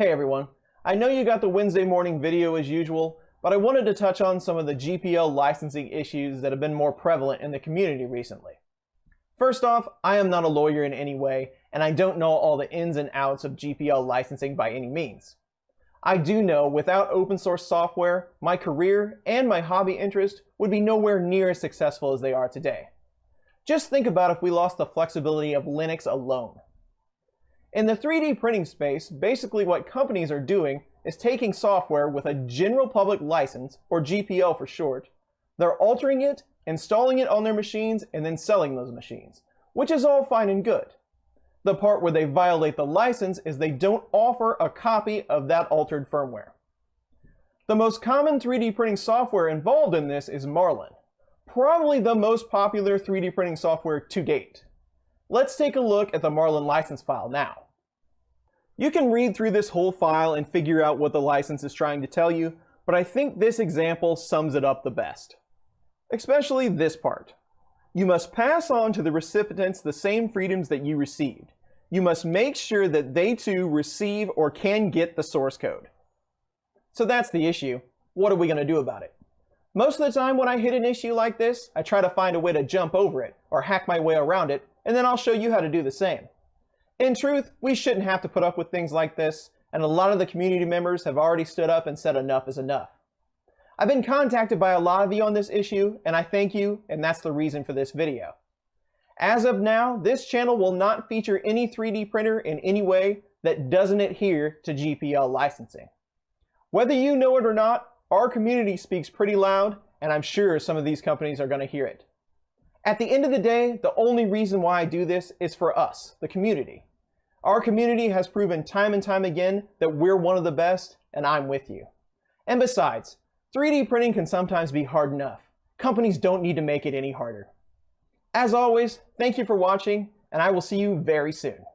Hey everyone, I know you got the Wednesday morning video as usual, but I wanted to touch on some of the GPL licensing issues that have been more prevalent in the community recently. First off, I am not a lawyer in any way, and I don't know all the ins and outs of GPL licensing by any means. I do know without open source software, my career and my hobby interest would be nowhere near as successful as they are today. Just think about if we lost the flexibility of Linux alone. In the 3D printing space, basically what companies are doing is taking software with a general public license, or GPL for short, they're altering it, installing it on their machines, and then selling those machines, which is all fine and good. The part where they violate the license is they don't offer a copy of that altered firmware. The most common 3D printing software involved in this is Marlin, probably the most popular 3D printing software to date. Let's take a look at the Marlin license file now. You can read through this whole file and figure out what the license is trying to tell you, but I think this example sums it up the best. Especially this part. You must pass on to the recipients the same freedoms that you received. You must make sure that they too receive or can get the source code. So that's the issue. What are we going to do about it? Most of the time when I hit an issue like this, I try to find a way to jump over it or hack my way around it, and then I'll show you how to do the same. In truth, we shouldn't have to put up with things like this, and a lot of the community members have already stood up and said enough is enough. I've been contacted by a lot of you on this issue, and I thank you, and that's the reason for this video. As of now, this channel will not feature any 3D printer in any way that doesn't adhere to GPL licensing. Whether you know it or not, our community speaks pretty loud, and I'm sure some of these companies are going to hear it. At the end of the day, the only reason why I do this is for us, the community. Our community has proven time and time again that we're one of the best, and I'm with you. And besides, 3D printing can sometimes be hard enough. Companies don't need to make it any harder. As always, thank you for watching, and I will see you very soon.